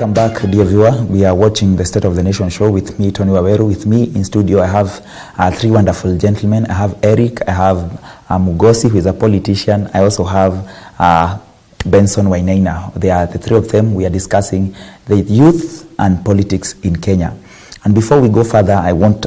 Welcome back, dear viewer. We are watching the State of the Nation show with me, Tony Waweru. With me in studio, I have three wonderful gentlemen. I have Eric, I have Mugosi, who is a politician. I also have Benson Wainaina. They are the three of them. We are discussing the youth and politics in Kenya. And before we go further, I want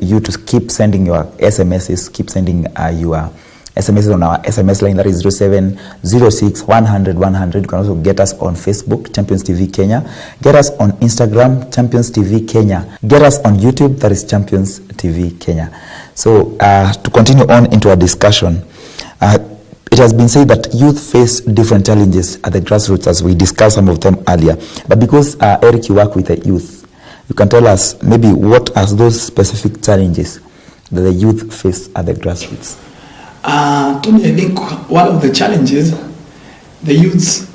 you to keep sending your SMSs, keep sending your SMSs on our SMS line, that is 0706 100 100. You can also get us on Facebook, Champions TV Kenya. Get us on Instagram, Champions TV Kenya. Get us on YouTube, that is Champions TV Kenya. So to continue on into our discussion, it has been said that youth face different challenges at the grassroots, as we discussed some of them earlier. But because, Eric, you work with the youth, you can tell us maybe what are those specific challenges that the youth face at the grassroots? Tony, I think one of the challenges the youths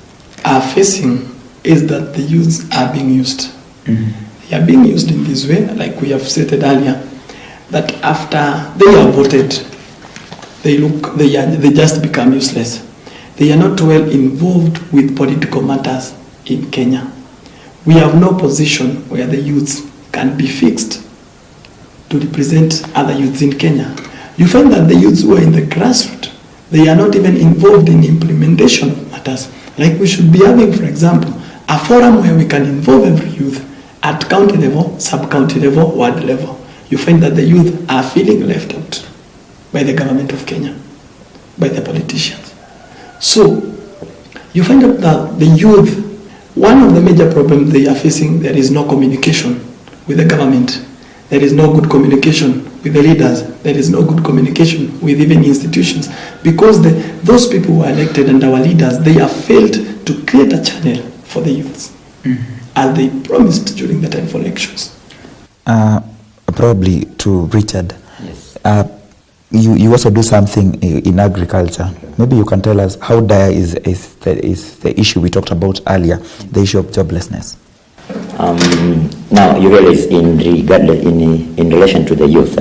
are facing is that the youths are being used. Mm-hmm. They are being used in this way, like we have stated earlier, that after they are voted, they just become useless. They are not well involved with political matters in Kenya. We have no position where the youths can be fixed to represent other youths in Kenya. You find that the youths who are in the grassroots, they are not even involved in implementation matters. Like we should be having, for example, a forum where we can involve every youth at county level, sub-county level, ward level. You find that the youth are feeling left out by the government of Kenya, by the politicians. So you find out that the youth, one of the major problems they are facing, there is no communication with the government. There is no good communication with the leaders. There is no good communication with even institutions, because those people who are elected and our leaders, they have failed to create a channel for the youths, as they promised during the time for elections. Probably to Richard. Yes. You also do something in agriculture. Maybe you can tell us how dire is the issue we talked about earlier, the issue of joblessness. Now you realize in relation to the youth,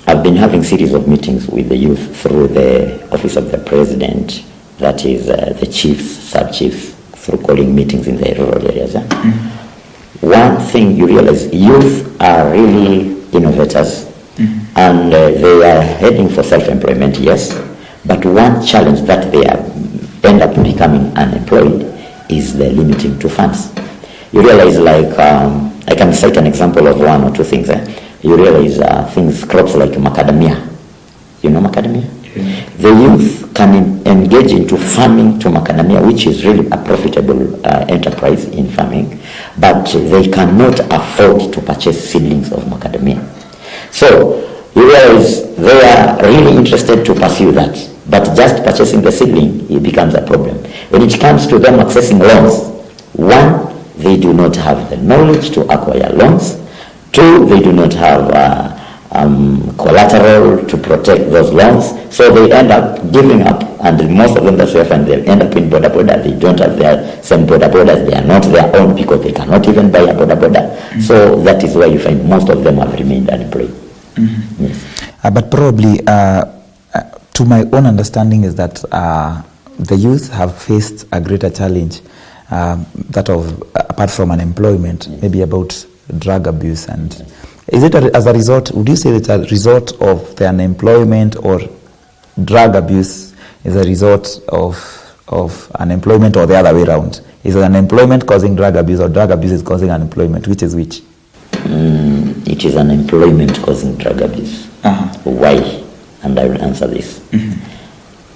I've been having series of meetings with the youth through the office of the president, that is the chiefs, sub-chiefs, through calling meetings in the rural areas. One thing you realize, youth are really innovators, and they are heading for self-employment, yes, but one challenge that they end up becoming unemployed is the limiting to funds. You realize, like, I can cite an example of one or two things. You realize crops like macadamia. You know macadamia? Yeah. The youth can engage into farming to macadamia, which is really a profitable enterprise in farming, but they cannot afford to purchase seedlings of macadamia. So you realize they are really interested to pursue that, but just purchasing the seedling, it becomes a problem. When it comes to them accessing loans, one, they do not have the knowledge to acquire loans. Two, they do not have collateral to protect those loans. So they end up giving up, and most of them, that's where I find they end up in border. They don't have their same border. They are not their own because they cannot even buy a border. So that is why you find most of them have remained unemployed. Yes. But probably, to my own understanding, is that the youth have faced a greater challenge, that of, apart from unemployment, maybe about drug abuse. And is it as a result, would you say it's a result of the unemployment, or drug abuse is a result of unemployment, or the other way around? Is it unemployment causing drug abuse, or drug abuse is causing unemployment? Which is which? It is unemployment causing drug abuse. Why? And I will answer this.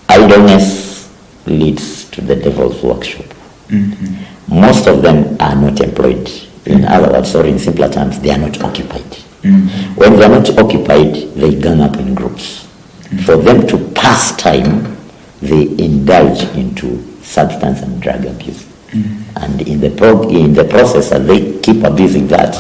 Idleness leads to the devil's workshop. Most of them are not employed. In other words, or in simpler terms, they are not occupied. When they are not occupied, they gang up in groups. For them to pass time, they indulge into substance and drug abuse. And in the process, as they keep abusing that,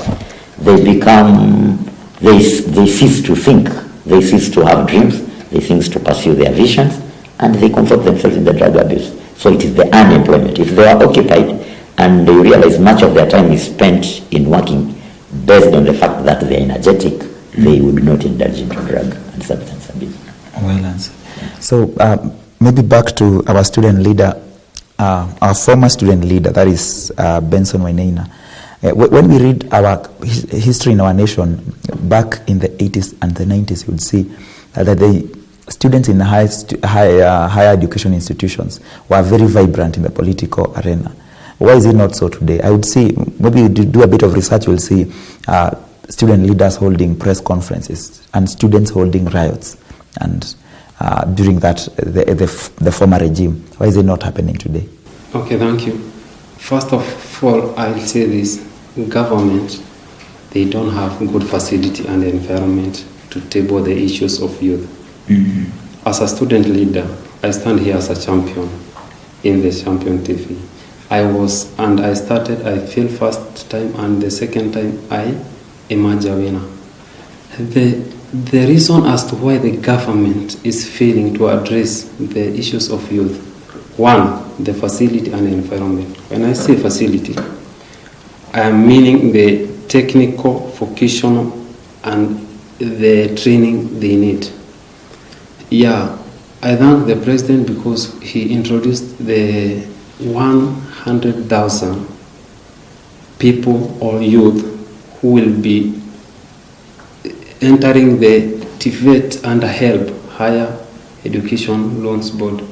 they cease to think, they cease to have dreams, they cease to pursue their visions, and they comfort themselves in the drug abuse. So it is the unemployment. If they are occupied and they realize much of their time is spent in working based on the fact that they are energetic, they would not indulge into drug and substance abuse. Well answered. So maybe back to our student leader, our former student leader, that is Benson Wainaina. When we read our history in our nation back in the 80s and the 90s, you would see that the students in higher education institutions were very vibrant in the political arena. Why is it not so today? I would see, maybe you do a bit of research, you'll see student leaders holding press conferences and students holding riots and during that, the former regime. Why is it not happening today? Okay, thank you. First of all, I'll say this. Government, they don't have good facility and environment to table the issues of youth. Mm-hmm. As a student leader, I stand here as a champion in the Champion TV. I started, I feel first time and the second time I emerge a winner. The reason as to why the government is failing to address the issues of youth, one, the facility and environment. When I say facility, I am meaning the technical, vocational, and the training they need. Yeah, I thank the president because he introduced the 100,000 people or youth who will be entering the TVET and HELP, Higher Education Loans Board,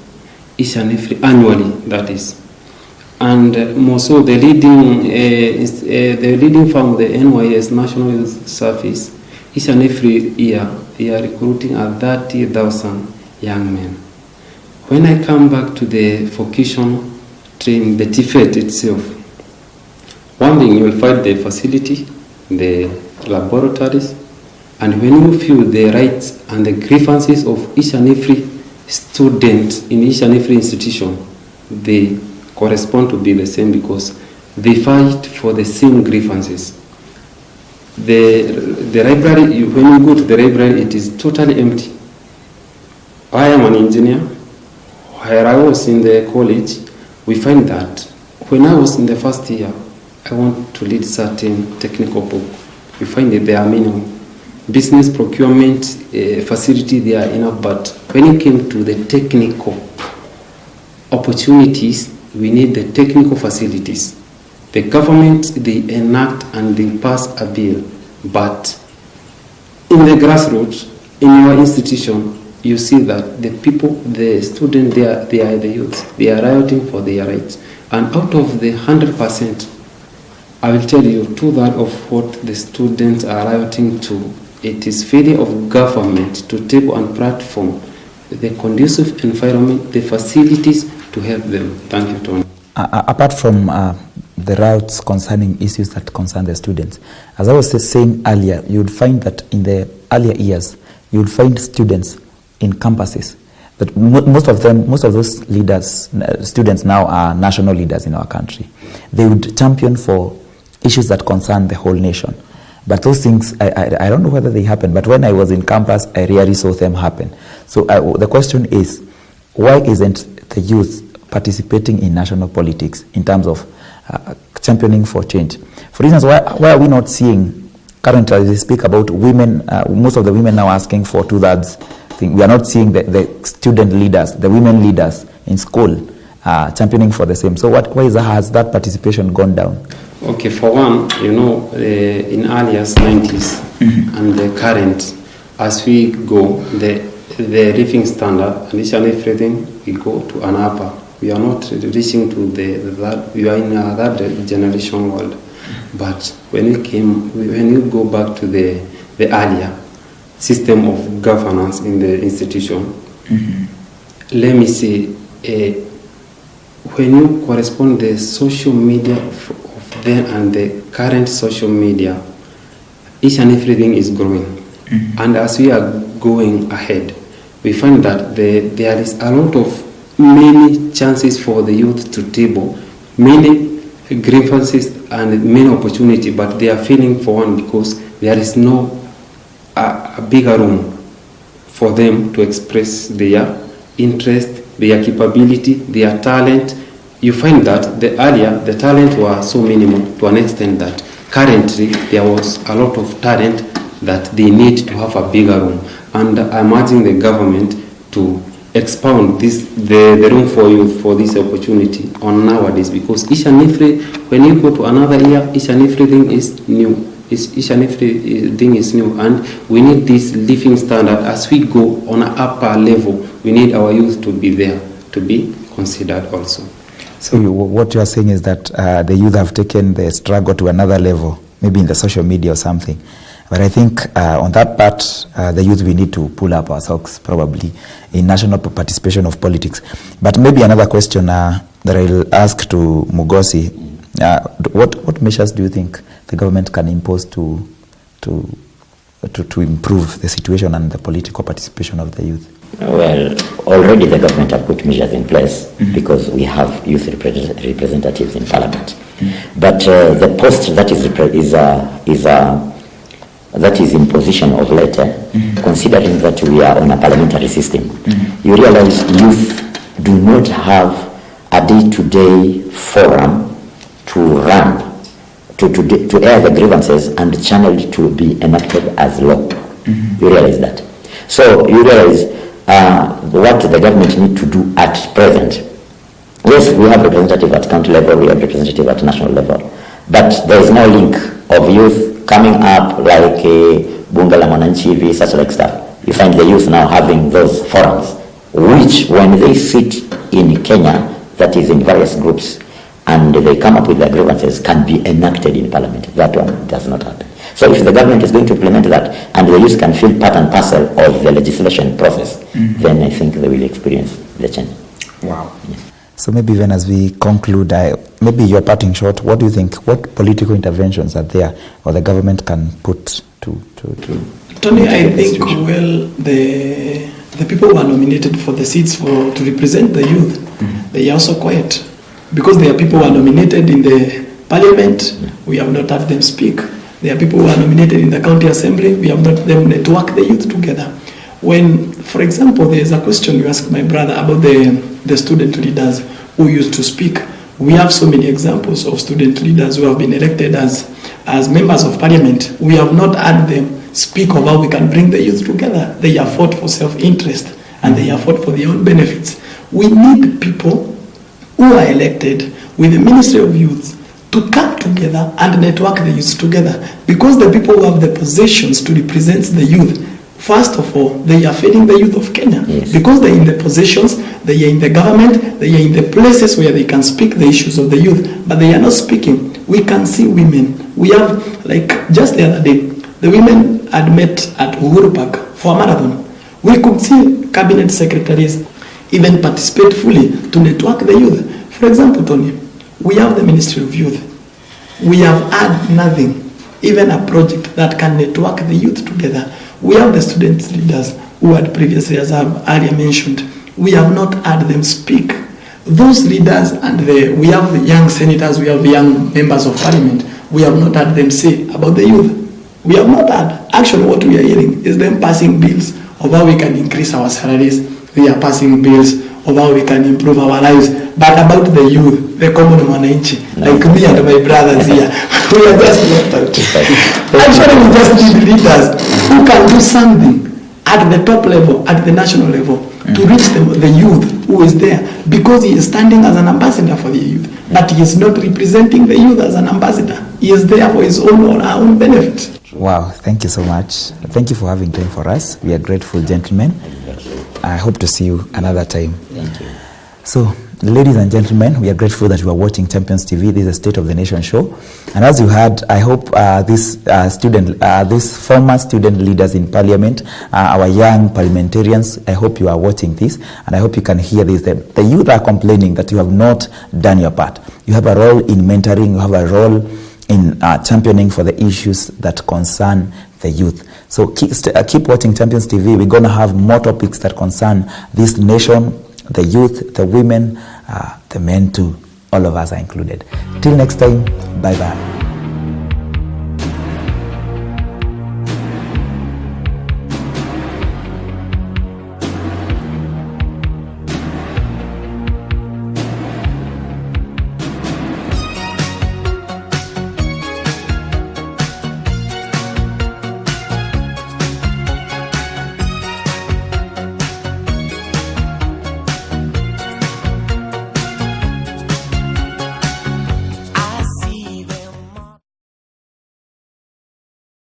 each and every annually, that is. And more so, the leading from the NYS, National Youth Service, each and every year, they are recruiting 30,000 young men. When I come back to the vocational training, the TVET itself, one thing you will find the facility, the laboratories, and when you feel the rights and the grievances of each and every student in each and every institution, they correspond to be the same because they fight for the same grievances. The library, when you go to the library, it is totally empty. I am an engineer. Where I was in the college, we find that when I was in the first year, I want to lead certain technical book. We find that they are minimum. Business procurement facility, they are enough, but when it came to the technical opportunities, we need the technical facilities. The government, they enact and they pass a bill, but in the grassroots, in your institution, you see that the people, the students, they are the youth. They are rioting for their rights. And out of the 100%, I will tell you 2/3 of what the students are rioting to. It is failure of government to table and platform the conducive environment, the facilities to help them. Thank you, Tony. Apart from the routes concerning issues that concern the students, as I was saying earlier, you would find that in the earlier years, you would find students in campuses. But most of those leaders, students now are national leaders in our country. They would champion for issues that concern the whole nation. But those things, I don't know whether they happen, but when I was in campus, I rarely saw them happen. So the question is, why isn't the youth participating in national politics in terms of championing for change? For instance, why are we not seeing, currently as we speak about women, most of the women now asking for 2/3 thing. We are not seeing the student leaders, the women leaders in school championing for the same. So why has that participation gone down? Okay, for one, in earlier 90s and the current, as we go, the living standard and each and everything, we go to an upper. We are not reaching to we are in a third generation world. But when you go back to the earlier system of governance in the institution, let me say, when you correspond the social media of then and the current social media, each and everything is growing. And as we are going ahead, we find that there is a lot of many chances for the youth to table, many grievances and many opportunity, but they are failing for one because there is no a bigger room for them to express their interest, their capability, their talent. You find that the earlier, the talent were so minimal to an extent that currently there was a lot of talent that they need to have a bigger room. And I'm urging the government to expound the room for youth for this opportunity on nowadays, because each and every, when you go to another year, each and everything is new. Each and everything is new, and we need this living standard as we go on an upper level. We need our youth to be there, to be considered also. So what you are saying is that the youth have taken the struggle to another level, maybe in the social media or something. But I think on that part, the youth, we need to pull up our socks probably in national participation of politics. But maybe another question that I'll ask to Mugosi, what measures do you think the government can impose to improve the situation and the political participation of the youth? Well, already the government have put measures in place because we have youth representatives in parliament. But the post that is in position of late, considering that we are on a parliamentary system, you realize youth do not have a day-to-day forum to run, to air the grievances and channeled to be enacted as law. You realize that. So you realize what the government need to do at present. Yes, we have representative at county level, we have representative at national level, but there is no link of youth coming up like Bunga la Mwananchi, such like stuff. You find the youth now having those forums, which when they sit in Kenya, that is in various groups, and they come up with their grievances, can be enacted in parliament. That one does not happen. So if the government is going to implement that, and the youth can feel part and parcel of the legislation process, then I think they will experience the change. Wow. Yes. So maybe even as we conclude, maybe your parting shot, what do you think, what political interventions are there or the government can put to Tony, I think, well, the people who are nominated for the seats to represent the youth, they are also quiet. Because there are people who are nominated in the parliament, we have not had them speak. There are people who are nominated in the county assembly, we have not them network the youth together. When, for example, there is a question you asked my brother about the student leaders who used to speak. We have so many examples of student leaders who have been elected as members of parliament. We have not had them speak of how we can bring the youth together. They have fought for self-interest and they have fought for their own benefits. We need people who are elected with the Ministry of Youth to come together and network the youth together, because the people who have the positions to represent the youth, first of all, they are feeding the youth of Kenya. Yes. Because they are in the positions, they are in the government, they are in the places where they can speak the issues of the youth, but they are not speaking. We can see women. We have, like just the other day, the women had met at Uhuru Park for a marathon. We could see cabinet secretaries even participate fully to network the youth. For example, Tony, we have the Ministry of Youth. We have had nothing, even a project that can network the youth together. We have the student leaders who had previously, as I've earlier mentioned, we have not had them speak. Those leaders and we have the young senators, we have the young members of parliament, we have not had them say about the youth. We have not had. Actually, what we are hearing is them passing bills of how we can increase our salaries. They are passing bills of how we can improve our lives. But about the youth, the common mwananchi, like me and my brothers here, we are just left out. Actually, we just need leaders who can do something at the top level, at the national level, to reach the youth who is there, because he is standing as an ambassador for the youth, but he is not representing the youth as an ambassador. He is there for his own or our own benefit. Wow, thank you so much. Thank you for having time for us. We are grateful, gentlemen. I hope to see you another time. Thank you. So, ladies and gentlemen, we are grateful that you are watching Champions TV. This is a State of the Nation show. And as you heard, I hope these former student leaders in parliament, our young parliamentarians, I hope you are watching this, and I hope you can hear this. The youth are complaining that you have not done your part. You have a role in mentoring, you have a role in championing for the issues that concern the youth. So keep watching Champions TV. We're going to have more topics that concern this nation, the youth, the women, the men too. All of us are included. Till next time, bye-bye.